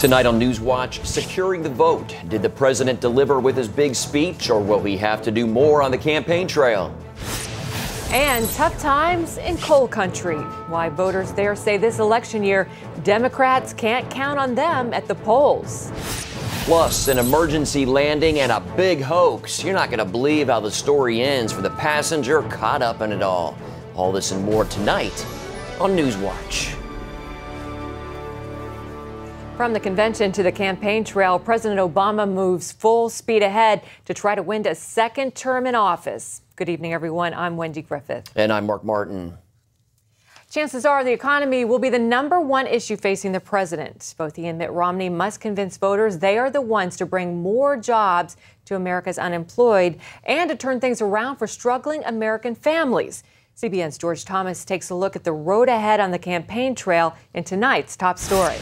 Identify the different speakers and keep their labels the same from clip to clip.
Speaker 1: Tonight on NewsWatch, securing the vote. Did the president deliver with his big speech, or will he have to do more on the campaign trail?
Speaker 2: And tough times in coal country. Why voters there say this election year, Democrats can't count on them at the polls.
Speaker 1: Plus, an emergency landing and a big hoax. You're not going to believe how the story ends for the passenger caught up in it all. All this and more tonight on NewsWatch.
Speaker 2: From the convention to the campaign trail, President Obama moves full speed ahead to try to win a second term in office. Good evening, everyone. I'm Wendy Griffith.
Speaker 1: And I'm Mark Martin.
Speaker 2: Chances are the economy will be the #1 issue facing the president. Both he and Mitt Romney must convince voters they are the ones to bring more jobs to America's unemployed and to turn things around for struggling American families. CBN's George Thomas takes a look at the road ahead on the campaign trail in tonight's top story.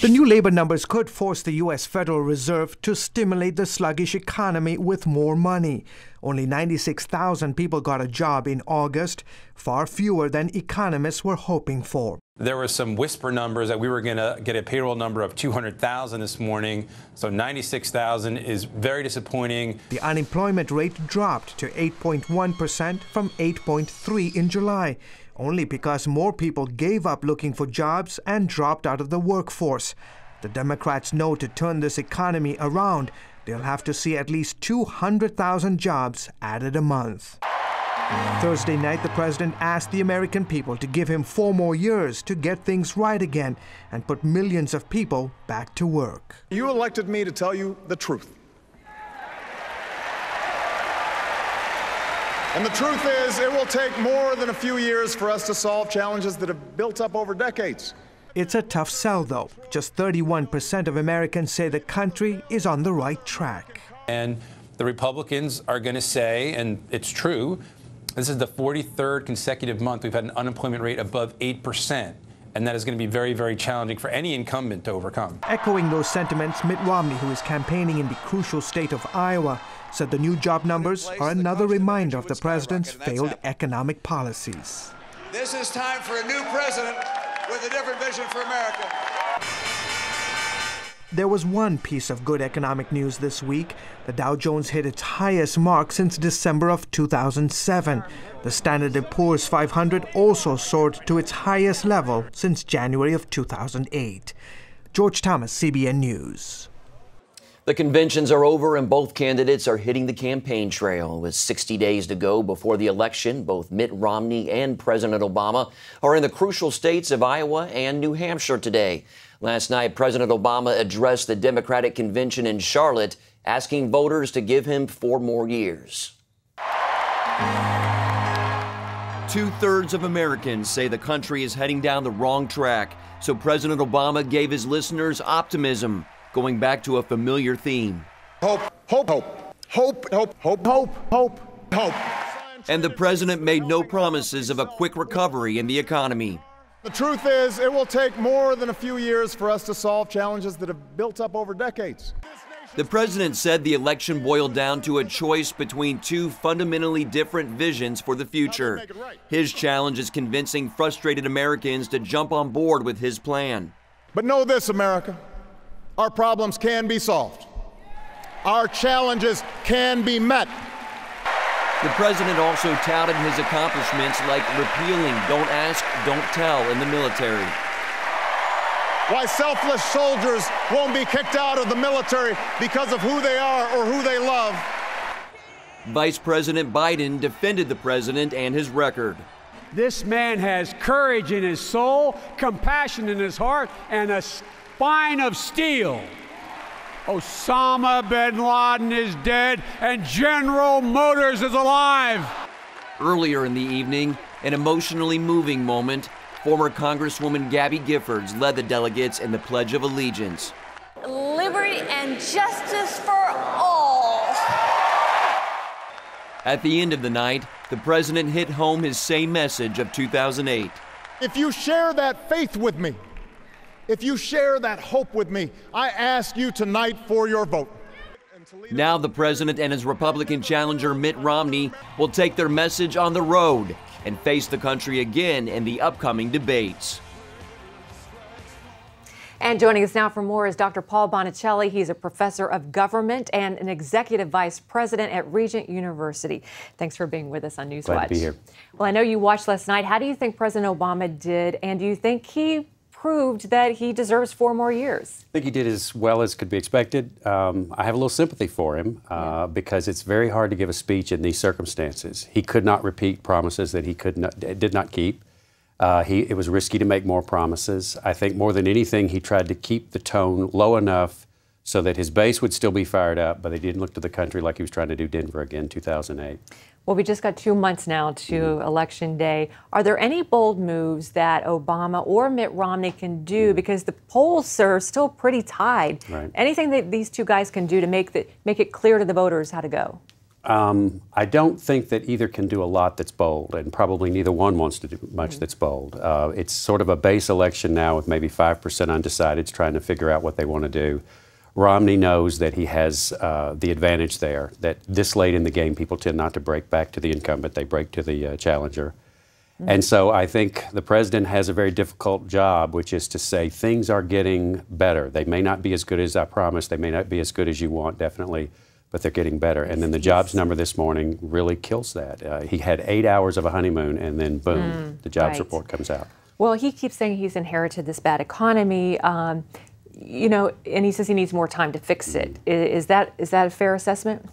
Speaker 3: The new labor numbers could force the U.S. Federal Reserve to stimulate the sluggish economy with more money. Only 96,000 people got a job in August, far fewer than economists were hoping for.
Speaker 4: There were some whisper numbers that we were going to get a payroll number of 200,000 this morning, so 96,000 is very disappointing.
Speaker 3: The unemployment rate dropped to 8.1% from 8.3% in July, only because more people gave up looking for jobs and dropped out of the workforce. The Democrats know to turn this economy around, they'll have to see at least 200,000 jobs added a month. Thursday night, the president asked the American people to give him 4 more years to get things right again and put millions of people back to work.
Speaker 5: You elected me to tell you the truth. And the truth is, it will take more than a few years for us to solve challenges that have built up over decades.
Speaker 3: It's a tough sell, though. Just 31% of Americans say the country is on the right track.
Speaker 4: And the Republicans are going to say, and it's true, this is the 43rd consecutive month we've had an unemployment rate above 8%. And that is going to be very, very challenging for any incumbent to overcome.
Speaker 3: Echoing those sentiments, Mitt Romney, who is campaigning in the crucial state of Iowa, said the new job numbers are another reminder of the president's failed economic policies.
Speaker 6: This is time for a new president with a different vision for America.
Speaker 3: There was one piece of good economic news this week. The Dow Jones hit its highest mark since December of 2007. The Standard & Poor's 500 also soared to its highest level since January of 2008. George Thomas, CBN News.
Speaker 1: The conventions are over and both candidates are hitting the campaign trail. With 60 days to go before the election, both Mitt Romney and President Obama are in the crucial states of Iowa and New Hampshire today. Last night, President Obama addressed the Democratic convention in Charlotte, asking voters to give him 4 more years. 2/3 of Americans say the country is heading down the wrong track, so President Obama gave his listeners optimism, going back to a familiar theme.
Speaker 5: Hope, hope, hope, hope, hope, hope, hope, hope, hope.
Speaker 1: And the president made no promises of a quick recovery in the economy.
Speaker 5: The truth is, it will take more than a few years for us to solve challenges that have built up over decades.
Speaker 1: The president said the election boiled down to a choice between 2 fundamentally different visions for the future. His challenge is convincing frustrated Americans to jump on board with his plan.
Speaker 5: But know this, America, our problems can be solved. Our challenges can be met.
Speaker 1: The president also touted his accomplishments like repealing Don't Ask, Don't Tell in the military.
Speaker 5: Why selfless soldiers won't be kicked out of the military because of who they are or who they love.
Speaker 1: Vice President Biden defended the president and his record.
Speaker 7: This man has courage in his soul, compassion in his heart, and a spine of steel. Osama bin Laden is dead, and General Motors is alive.
Speaker 1: Earlier in the evening, an emotionally moving moment. Former Congresswoman Gabby Giffords led the delegates in the Pledge of Allegiance.
Speaker 8: Liberty and justice for all.
Speaker 1: At the end of the night, the president hit home his same message of 2008.
Speaker 5: If you share that faith with me, if you share that hope with me, I ask you tonight for your vote.
Speaker 1: Now the president and his Republican challenger Mitt Romney will take their message on the road and face the country again in the upcoming debates.
Speaker 2: And joining us now for more is Dr. Paul Bonicelli. He's a professor of government and an executive vice president at Regent University. Thanks for being with us on NewsWatch.
Speaker 9: Glad to be here.
Speaker 2: Well, I know you watched last night. How do you think President Obama did, and do you think he proved that he deserves 4 more years?
Speaker 9: I think he did as well as could be expected. I have a little sympathy for him because it's very hard to give a speech in these circumstances. He could not repeat promises that he did not keep. It was risky to make more promises. I think more than anything, he tried to keep the tone low enough so that his base would still be fired up, but they didn't look to the country like he was trying to do Denver again in 2008.
Speaker 2: Well, we just got 2 months now to Election Day. Are there any bold moves that Obama or Mitt Romney can do? Because the polls are still pretty tied.
Speaker 9: Right.
Speaker 2: Anything that these two guys can do to make it clear to the voters how to go?
Speaker 9: I don't think that either can do a lot that's bold, and probably neither one wants to do much that's bold. It's sort of a base election now with maybe 5% undecideds trying to figure out what they want to do. Romney knows that he has the advantage there, that this late in the game, people tend not to break back to the incumbent, they break to the challenger. And so I think the president has a very difficult job, which is to say things are getting better. They may not be as good as I promised, they may not be as good as you want, definitely, but they're getting better. And then the jobs number this morning really kills that. He had 8 hours of a honeymoon, and then boom, the jobs report comes out.
Speaker 2: Well, he keeps saying he's inherited this bad economy. You know, and he says he needs more time to fix it. Is that a fair assessment?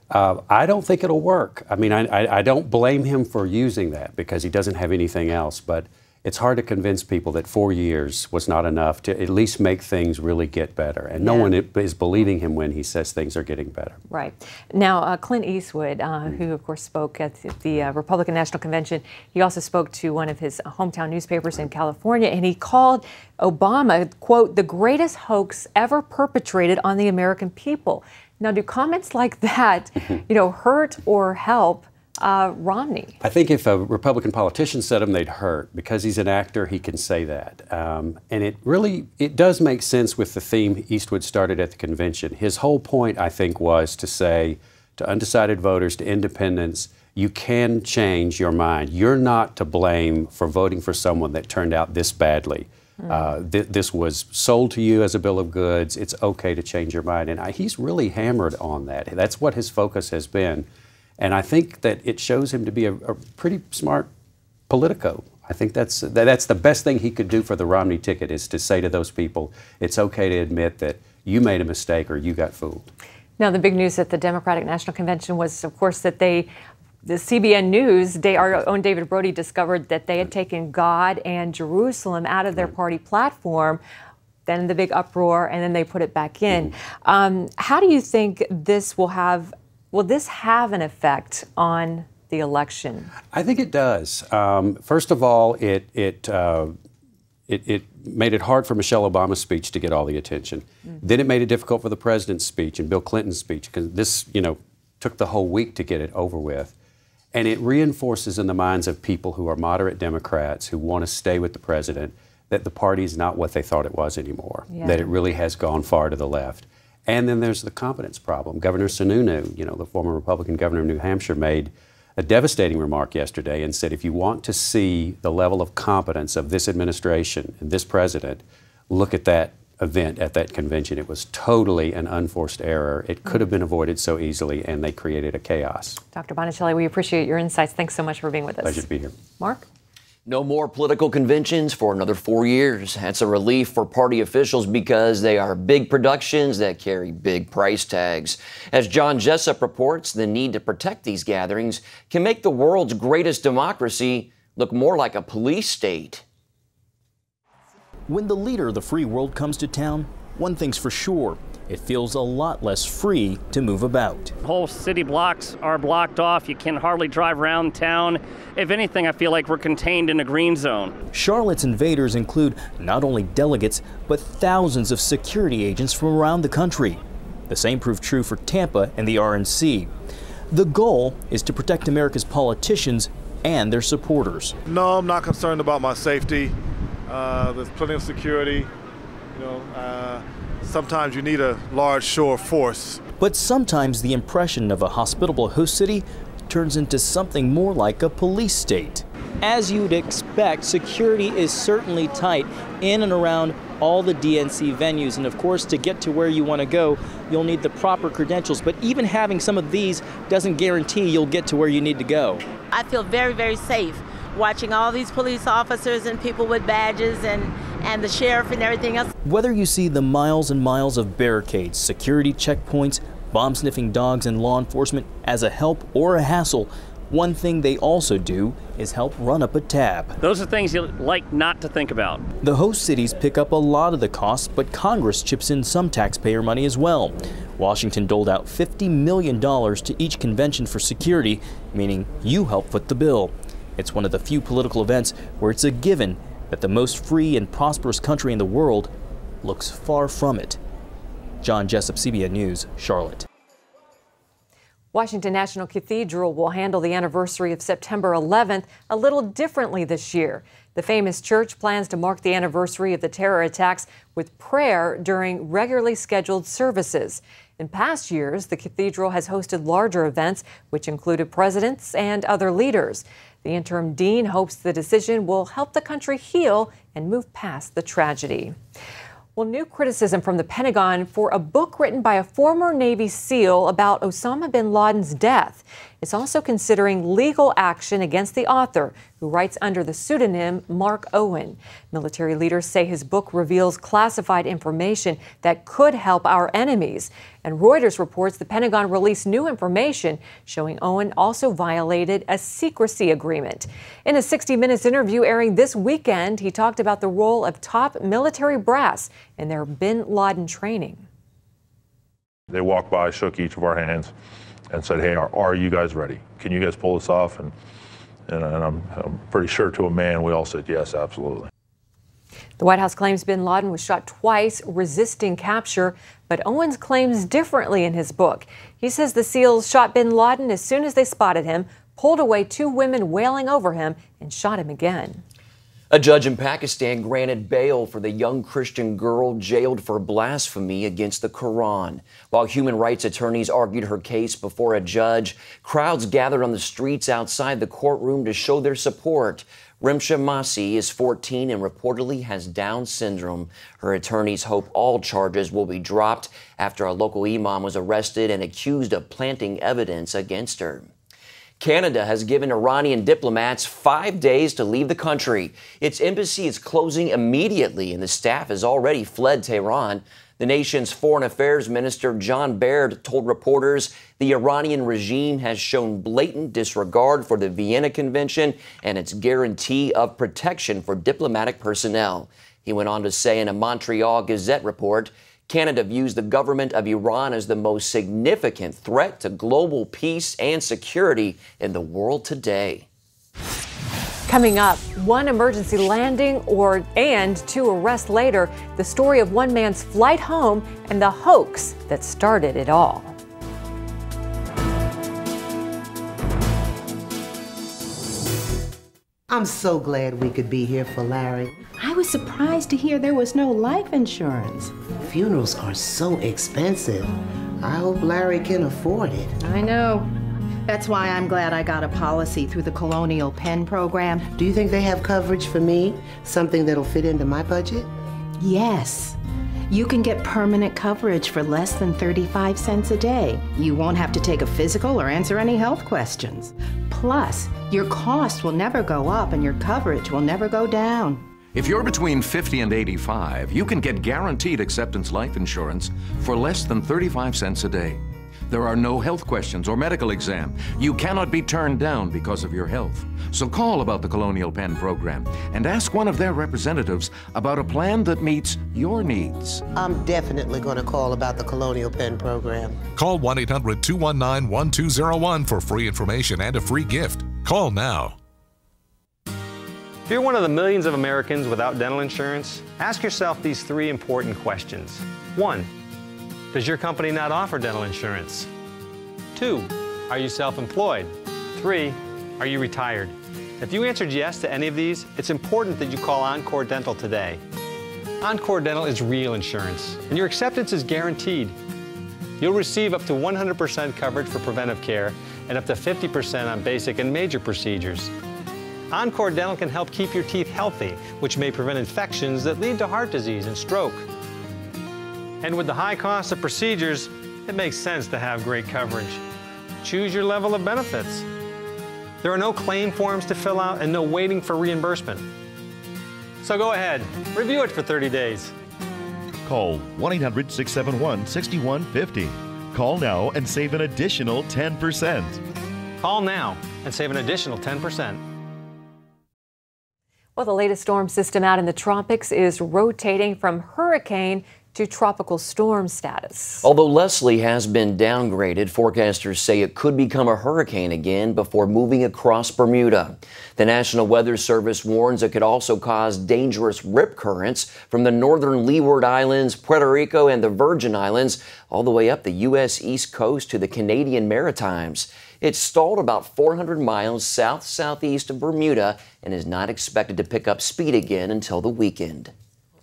Speaker 9: I don't think it'll work. I mean, I don't blame him for using that because he doesn't have anything else, but it's hard to convince people that 4 years was not enough to at least make things really get better. And no one is believing him when he says things are getting better.
Speaker 2: Right. Now, Clint Eastwood, who of course spoke at the Republican National Convention, he also spoke to one of his hometown newspapers in California, and he called Obama, quote, the greatest hoax ever perpetrated on the American people. Now, do comments like that, hurt or help Romney?
Speaker 9: I think if a Republican politician said them, they'd hurt. Because he's an actor, he can say that. And it does make sense with the theme Eastwood started at the convention. His whole point, I think, was to say to undecided voters, to independents, you can change your mind. You're not to blame for voting for someone that turned out this badly. This was sold to you as a bill of goods. It's okay to change your mind. And he's really hammered on that. That's what his focus has been. And I think that it shows him to be a pretty smart politico. I think that's the best thing he could do for the Romney ticket, is to say to those people, it's okay to admit that you made a mistake or you got fooled.
Speaker 2: Now, the big news at the Democratic National Convention was, of course, that the CBN News, our own David Brody, discovered that they had taken God and Jerusalem out of their party platform. Then the big uproar, and then they put it back in. How do you think this will this have an effect on the election? I
Speaker 9: think it does. First of all, it made it hard for Michelle Obama's speech to get all the attention. Then it made it difficult for the president's speech and Bill Clinton's speech, because this, took the whole week to get it over with. And it reinforces in the minds of people who are moderate Democrats who want to stay with the president that the party is not what they thought it was anymore, that it really has gone far to the left. And then there's the competence problem. Governor Sununu, the former Republican governor of New Hampshire, made a devastating remark yesterday and said, if you want to see the level of competence of this administration and this president, look at that event at that convention. It was totally an unforced error. It could have been avoided so easily, and they created a chaos.
Speaker 2: Dr. Bonicelli, we appreciate your insights. Thanks so much for being with us.
Speaker 9: Pleasure to be here.
Speaker 2: Mark?
Speaker 1: No more political conventions for another 4 years. That's a relief for party officials because they are big productions that carry big price tags. As John Jessup reports, the need to protect these gatherings can make the world's greatest democracy look more like a police state.
Speaker 10: When the leader of the free world comes to town, one thing's for sure. It feels a lot less free to move about.
Speaker 11: Whole city blocks are blocked off. You can hardly drive around town. If anything, I feel like we're contained in a green zone.
Speaker 10: Charlotte's invaders include not only delegates, but thousands of security agents from around the country. The same proved true for Tampa and the RNC. The goal is to protect America's politicians and their supporters.
Speaker 5: No, I'm not concerned about my safety. There's plenty of security. Sometimes you need a large show of force.
Speaker 10: But sometimes the impression of a hospitable host city turns into something more like a police state. As you'd expect, security is certainly tight in and around all the DNC venues. And of course, to get to where you want to go, you'll need the proper credentials. But even having some of these doesn't guarantee you'll get to where you need to go.
Speaker 12: I feel very, very safe watching all these police officers and people with badges and the sheriff and everything else.
Speaker 10: Whether you see the miles and miles of barricades, security checkpoints, bomb-sniffing dogs and law enforcement as a help or a hassle, one thing they also do is help run up a tab.
Speaker 11: Those are things you like not to think about.
Speaker 10: The host cities pick up a lot of the costs, but Congress chips in some taxpayer money as well. Washington doled out $50 million to each convention for security, meaning you help foot the bill. It's one of the few political events where it's a given that the most free and prosperous country in the world looks far from it. John Jessup, CBN News, Charlotte.
Speaker 2: Washington National Cathedral will handle the anniversary of September 11th a little differently this year. The famous church plans to mark the anniversary of the terror attacks with prayer during regularly scheduled services. In past years, the cathedral has hosted larger events, which included presidents and other leaders. The interim dean hopes the decision will help the country heal and move past the tragedy. Well, new criticism from the Pentagon for a book written by a former Navy SEAL about Osama bin Laden's death. It's also considering legal action against the author, who writes under the pseudonym Mark Owen. Military leaders say his book reveals classified information that could help our enemies. And Reuters reports the Pentagon released new information showing Owen also violated a secrecy agreement. In a 60 Minutes interview airing this weekend, he talked about the role of top military brass in their bin Laden training.
Speaker 13: They walked by, shook each of our hands, and said, "Hey, are you guys ready? Can you guys pull this off?" And I'm pretty sure to a man we all said, "Yes, absolutely."
Speaker 2: The White House claims bin Laden was shot twice, resisting capture, but Owens claims differently in his book. He says the SEALs shot bin Laden as soon as they spotted him, pulled away two women wailing over him, and shot him again.
Speaker 1: A judge in Pakistan granted bail for the young Christian girl jailed for blasphemy against the Quran. While human rights attorneys argued her case before a judge, crowds gathered on the streets outside the courtroom to show their support. Rimsha Masi is 14 and reportedly has Down syndrome. Her attorneys hope all charges will be dropped after a local imam was arrested and accused of planting evidence against her. Canada has given Iranian diplomats 5 days to leave the country. Its embassy is closing immediately, and the staff has already fled Tehran. The nation's foreign affairs minister, John Baird, told reporters the Iranian regime has shown blatant disregard for the Vienna Convention and its guarantee of protection for diplomatic personnel. He went on to say in a Montreal Gazette report, Canada views the government of Iran as the most significant threat to global peace and security in the world today.
Speaker 2: Coming up, one emergency landing and two arrests later, the story of one man's flight home and the hoax that started it all.
Speaker 14: I'm so glad we could be here for Larry.
Speaker 15: I was surprised to hear there was no life insurance.
Speaker 14: Funerals are so expensive. I hope Larry can afford it.
Speaker 15: I know. That's why I'm glad I got a policy through the Colonial Penn program.
Speaker 14: Do you think they have coverage for me? Something that'll fit into my budget?
Speaker 15: Yes. You can get permanent coverage for less than 35 cents a day. You won't have to take a physical or answer any health questions. Plus, your cost will never go up and your coverage will never go down.
Speaker 16: If you're between 50 and 85, you can get guaranteed acceptance life insurance for less than 35 cents a day. There are no health questions or medical exam. You cannot be turned down because of your health. So call about the Colonial Penn program and ask one of their representatives about a plan that meets your needs.
Speaker 14: I'm definitely going to call about the Colonial Penn program.
Speaker 17: Call 1-800-219-1201 for free information and a free gift. Call now.
Speaker 18: If you're one of the millions of Americans without dental insurance, ask yourself these three important questions. 1. Does your company not offer dental insurance? 2. Are you self-employed? 3. Are you retired? If you answered yes to any of these, it's important that you call Encore Dental today. Encore Dental is real insurance, and your acceptance is guaranteed. You'll receive up to 100% coverage for preventive care and up to 50% on basic and major procedures. Encore Dental can help keep your teeth healthy, which may prevent infections that lead to heart disease and stroke. And with the high cost of procedures, it makes sense to have great coverage. Choose your level of benefits. There are no claim forms to fill out and no waiting for reimbursement. So go ahead, review it for 30 days.
Speaker 19: Call 1-800-671-6150. Call now and save an additional 10%.
Speaker 18: Call now and save an additional 10%.
Speaker 2: Well, the latest storm system out in the tropics is rotating from hurricane to tropical storm status.
Speaker 1: Although Leslie has been downgraded, forecasters say it could become a hurricane again before moving across Bermuda. The National Weather Service warns it could also cause dangerous rip currents from the northern Leeward Islands, Puerto Rico, and the Virgin Islands, all the way up the U.S. East Coast to the Canadian Maritimes. It's stalled about 400 miles south-southeast of Bermuda and is not expected to pick up speed again until the weekend.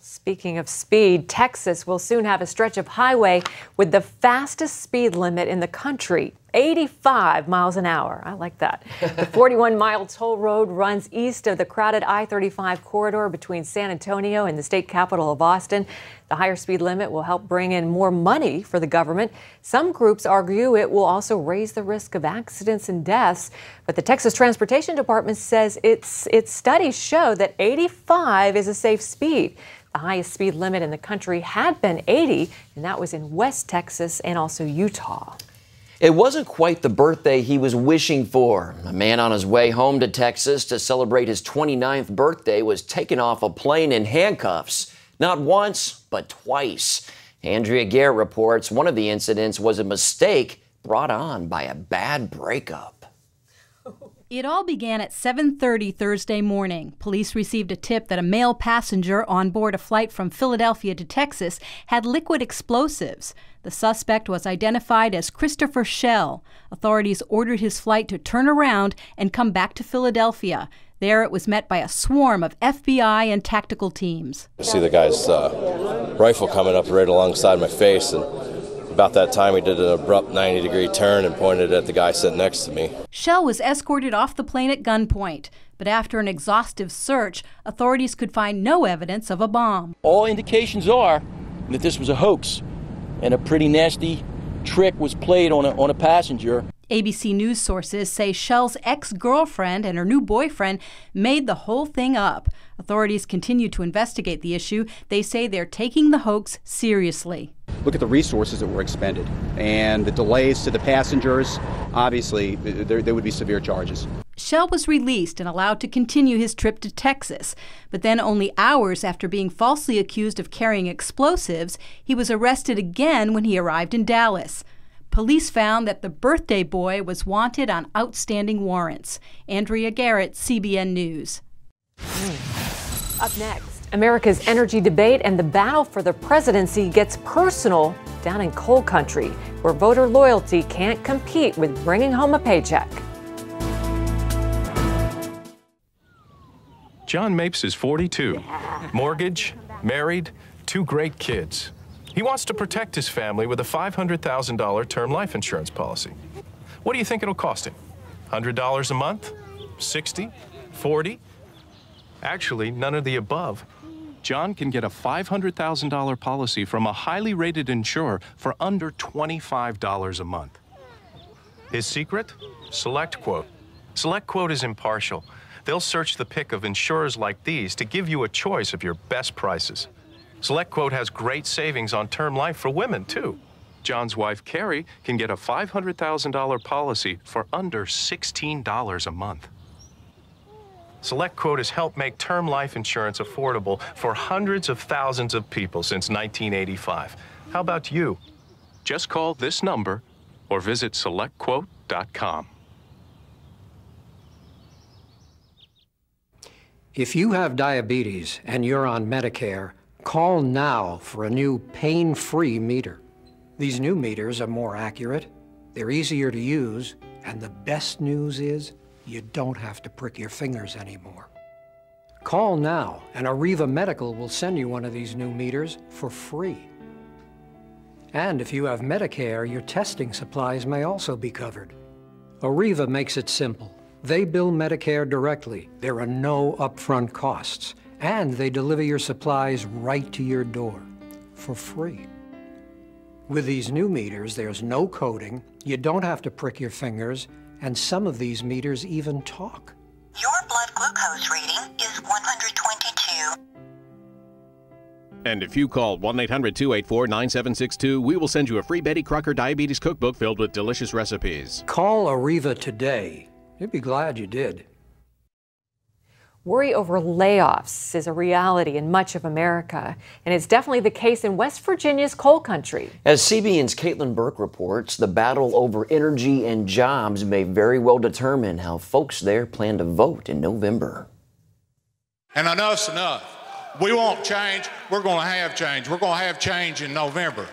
Speaker 2: Speaking of speed, Texas will soon have a stretch of highway with the fastest speed limit in the country, 85 miles an hour. I like that. The 41-mile toll road runs east of the crowded I-35 corridor between San Antonio and the state capital of Austin. The higher speed limit will help bring in more money for the government. Some groups argue it will also raise the risk of accidents and deaths. But the Texas Transportation Department says its studies show that 85 is a safe speed. The highest speed limit in the country had been 80, and that was in West Texas and also Utah.
Speaker 1: It wasn't quite the birthday he was wishing for. A man on his way home to Texas to celebrate his 29th birthday was taken off a plane in handcuffs. Not once, but twice. Andrea Garrett reports one of the incidents was a mistake brought on by a bad breakup.
Speaker 20: It all began at 7:30 Thursday morning. Police received a tip that a male passenger on board a flight from Philadelphia to Texas had liquid explosives. The suspect was identified as Christopher Schell. Authorities ordered his flight to turn around and come back to Philadelphia. There it was met by a swarm of FBI and tactical teams.
Speaker 21: I see the guy's rifle coming up right alongside my face, and about that time he did an abrupt 90-degree turn and pointed at the guy sitting next to me.
Speaker 20: Schell was escorted off the plane at gunpoint, but after an exhaustive search, authorities could find no evidence of a bomb.
Speaker 22: All indications are that this was a hoax, and a pretty nasty trick was played on a passenger.
Speaker 20: ABC News sources say Schell's ex-girlfriend and her new boyfriend made the whole thing up. Authorities continue to investigate the issue. They say they're taking the hoax seriously.
Speaker 23: Look at the resources that were expended and the delays to the passengers. Obviously, there would be severe charges.
Speaker 20: Schell was released and allowed to continue his trip to Texas. But then only hours after being falsely accused of carrying explosives, he was arrested again when he arrived in Dallas. Police found that the birthday boy was wanted on outstanding warrants. Andrea Garrett, CBN News.
Speaker 2: Up next, America's energy debate and the battle for the presidency gets personal down in coal country, where voter loyalty can't compete with bringing home a paycheck.
Speaker 24: John Mapes is 42, mortgage, married, 2 great kids. He wants to protect his family with a $500,000 term life insurance policy. What do you think it'll cost him? $100 a month? 60? 40? Actually, none of the above. John can get a $500,000 policy from a highly rated insurer for under $25 a month. His secret? SelectQuote. SelectQuote is impartial. They'll search the pick of insurers like these to give you a choice of your best prices. SelectQuote has great savings on term life for women, too. John's wife, Carrie, can get a $500,000 policy for under $16 a month. SelectQuote has helped make term life insurance affordable for hundreds of thousands of people since 1985. How about you? Just call this number or visit SelectQuote.com.
Speaker 25: If you have diabetes and you're on Medicare, call now for a new pain-free meter. These new meters are more accurate, they're easier to use, and the best news is you don't have to prick your fingers anymore. Call now, and Arriva Medical will send you one of these new meters for free. And if you have Medicare, your testing supplies may also be covered. Arriva makes it simple. They bill Medicare directly. There are no upfront costs. And they deliver your supplies right to your door for free. With these new meters, there's no coding, you don't have to prick your fingers, and some of these meters even talk.
Speaker 3: Your blood glucose reading is 122.
Speaker 4: And if you call 1-800-284-9762, we will send you a free Betty Crocker Diabetes Cookbook filled with delicious recipes.
Speaker 25: Call Arriva today. You'd be glad you did.
Speaker 2: Worry over layoffs is a reality in much of America, and it's definitely the case in West Virginia's coal country.
Speaker 1: As CBN's Caitlin Burke reports, the battle over energy and jobs may very well determine how folks there plan to vote in November.
Speaker 6: And enough's enough. We want change. We're going to have change. We're going to have change in November.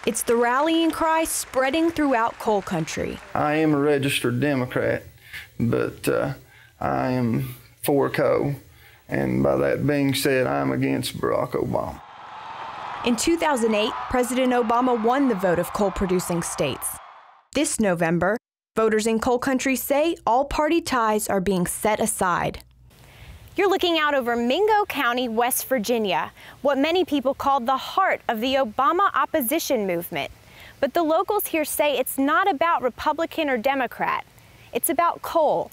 Speaker 7: It's the rallying cry spreading throughout coal country.
Speaker 8: I am a registered Democrat, but I am for coal, and by that being said, I'm against Barack Obama.
Speaker 7: In 2008, President Obama won the vote of coal-producing states. This November, voters in coal country say all party ties are being set aside.
Speaker 26: You're looking out over Mingo County, West Virginia, what many people called the heart of the Obama opposition movement. But the locals here say it's not about Republican or Democrat. It's about coal.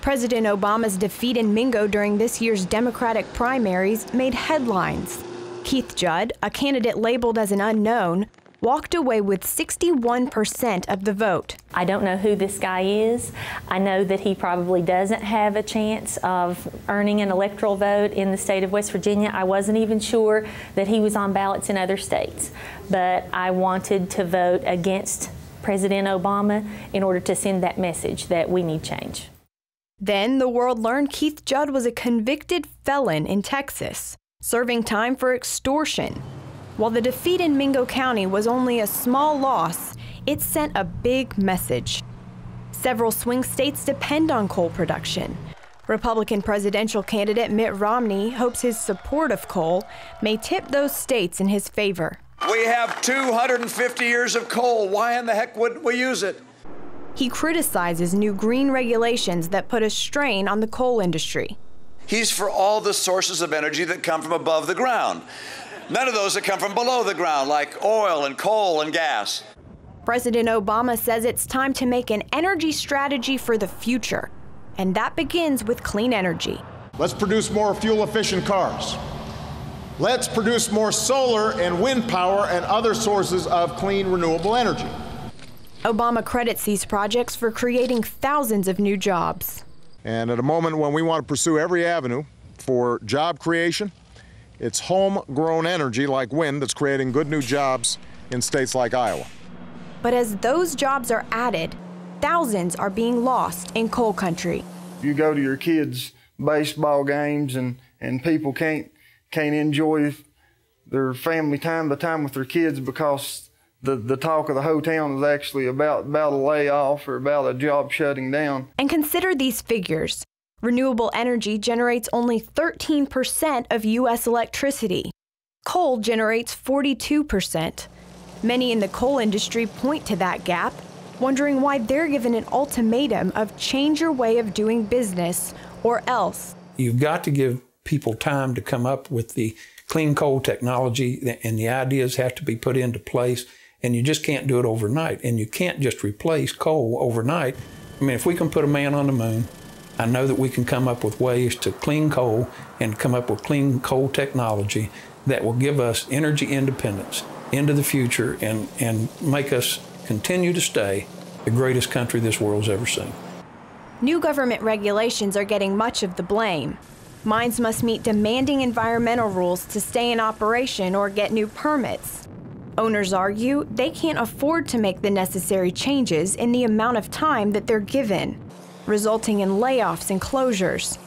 Speaker 7: President Obama's defeat in Mingo during this year's Democratic primaries made headlines. Keith Judd, a candidate labeled as an unknown, walked away with 61% of the vote.
Speaker 27: I don't know who this guy is. I know that he probably doesn't have a chance of earning an electoral vote in the state of West Virginia. I wasn't even sure that he was on ballots in other states. But I wanted to vote against President Obama in order to send that message that we need change.
Speaker 7: Then the world learned Keith Judd was a convicted felon in Texas, serving time for extortion. While the defeat in Mingo County was only a small loss, it sent a big message. Several swing states depend on coal production. Republican presidential candidate Mitt Romney hopes his support of coal may tip those states in his favor.
Speaker 28: We have 250 years of coal. Why in the heck wouldn't we use it?
Speaker 7: He criticizes new green regulations that put a strain on the coal industry.
Speaker 28: He's for all the sources of energy that come from above the ground. None of those that come from below the ground, like oil and coal and gas.
Speaker 7: President Obama says it's time to make an energy strategy for the future, and that begins with clean energy.
Speaker 5: Let's produce more fuel-efficient cars. Let's produce more solar and wind power and other sources of clean, renewable energy.
Speaker 7: Obama credits these projects for creating thousands of new jobs.
Speaker 5: And at a moment when we want to pursue every avenue for job creation, it's homegrown energy like wind that's creating good new jobs in states like Iowa.
Speaker 7: But as those jobs are added, thousands are being lost in coal country.
Speaker 8: You go to your kids' baseball games and people can't enjoy their family time, the time with their kids, because the talk of the whole town is actually about a layoff or about a job shutting down.
Speaker 7: And consider these figures. Renewable energy generates only 13% of U.S. electricity. Coal generates 42%. Many in the coal industry point to that gap, wondering why they're given an ultimatum of change your way of doing business or else.
Speaker 29: You've got to give people time to come up with the clean coal technology, and the ideas have to be put into place, and you just can't do it overnight. And you can't just replace coal overnight. I mean, if we can put a man on the moon, I know that we can come up with ways to clean coal and come up with clean coal technology that will give us energy independence into the future and make us continue to stay the greatest country this world's ever seen.
Speaker 7: New government regulations are getting much of the blame. Mines must meet demanding environmental rules to stay in operation or get new permits. Owners argue they can't afford to make the necessary changes in the amount of time that they're given, resulting in layoffs and closures.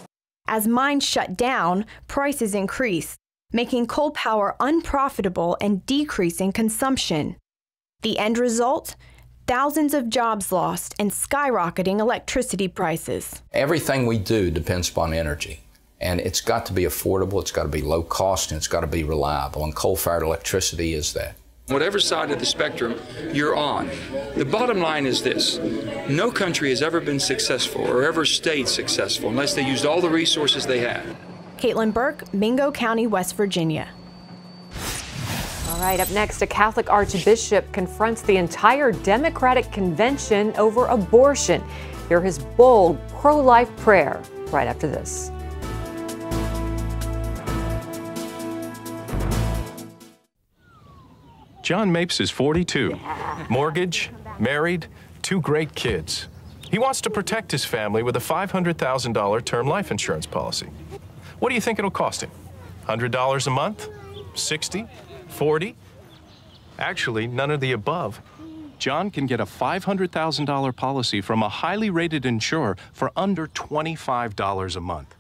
Speaker 7: As mines shut down, prices increase, making coal power unprofitable and decreasing consumption. The end result? Thousands of jobs lost and skyrocketing electricity prices.
Speaker 30: Everything we do depends upon energy. And it's got to be affordable, it's got to be low cost, and it's got to be reliable. And coal-fired electricity is that.
Speaker 9: Whatever side of the spectrum you're on. The bottom line is this: no country has ever been successful or ever stayed successful unless they used all the resources they had.
Speaker 7: Caitlin Burke, Mingo County, West Virginia.
Speaker 2: All right, up next, a Catholic archbishop confronts the entire Democratic convention over abortion. Hear his bold pro-life prayer right after this.
Speaker 24: John Mapes is 42, mortgage, married, 2 great kids. He wants to protect his family with a $500,000 term life insurance policy. What do you think it'll cost him? $100 a month? 60? 40? Actually, none of the above. John can get a $500,000 policy from a highly rated insurer for under $25 a month.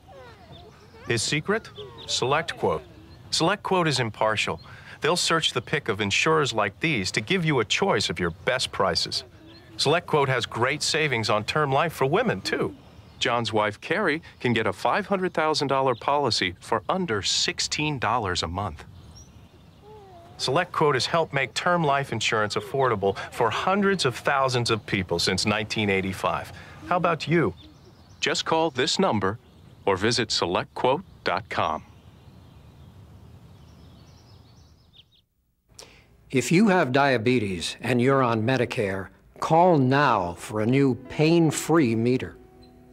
Speaker 24: His secret? SelectQuote. SelectQuote is impartial. They'll search the pick of insurers like these to give you a choice of your best prices. SelectQuote has great savings on term life for women, too. John's wife, Carrie, can get a $500,000 policy for under $16 a month. SelectQuote has helped make term life insurance affordable for hundreds of thousands of people since 1985. How about you? Just call this number or visit SelectQuote.com.
Speaker 25: If you have diabetes and you're on Medicare, call now for a new pain-free meter.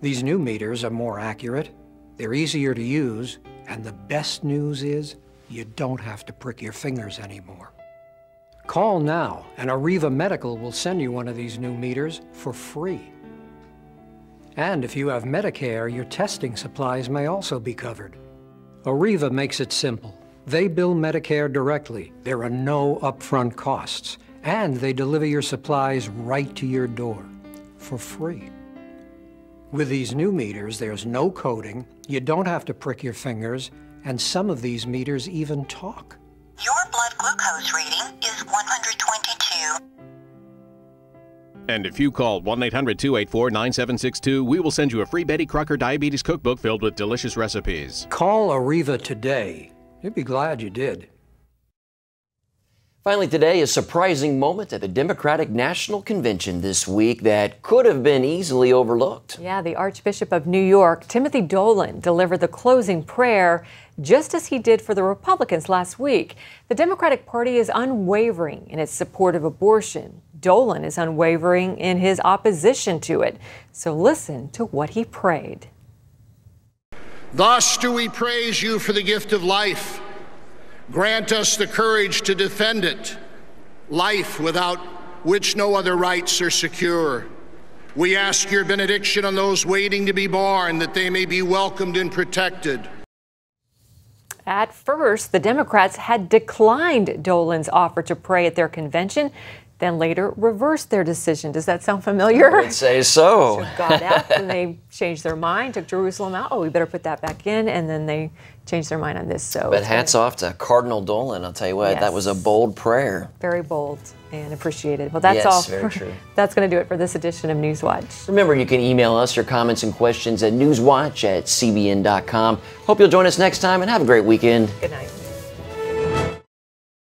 Speaker 25: These new meters are more accurate, they're easier to use, and the best news is you don't have to prick your fingers anymore. Call now and Arriva Medical will send you one of these new meters for free. And if you have Medicare, your testing supplies may also be covered. Arriva makes it simple. They bill Medicare directly. There are no upfront costs. And they deliver your supplies right to your door for free. With these new meters, there's no coding, you don't have to prick your fingers, and some of these meters even talk.
Speaker 3: Your blood glucose reading is 122.
Speaker 4: And if you call 1-800-284-9762, we will send you a free Betty Crocker Diabetes Cookbook filled with delicious recipes.
Speaker 25: Call Arriva today. You'd be glad you did.
Speaker 1: Finally today, a surprising moment at the Democratic National Convention this week that could have been easily overlooked.
Speaker 2: Yeah, the Archbishop of New York, Timothy Dolan, delivered the closing prayer just as he did for the Republicans last week. The Democratic Party is unwavering in its support of abortion. Dolan is unwavering in his opposition to it. So listen to what he prayed.
Speaker 10: Thus do we praise you for the gift of life. Grant us the courage to defend it, life without which no other rights are secure. We ask your benediction on those waiting to be born, that they may be welcomed and protected.
Speaker 2: At first, the Democrats had declined Dolan's offer to pray at their convention, then later reversed their decision. Does that sound familiar?
Speaker 1: I would say so.
Speaker 2: Took God out, and they changed their mind, took Jerusalem out. Oh, we better put that back in, and then they changed their mind on this. So,
Speaker 1: but hats off to Cardinal Dolan. I'll tell you what, that was a bold prayer.
Speaker 2: Very bold and appreciated. Well, that's all.
Speaker 1: Very true.
Speaker 2: That's going to do it for this edition of Newswatch.
Speaker 1: Remember, you can email us your comments and questions at newswatch@cbn.com. Hope you'll join us next time, and have a great weekend.
Speaker 2: Good night.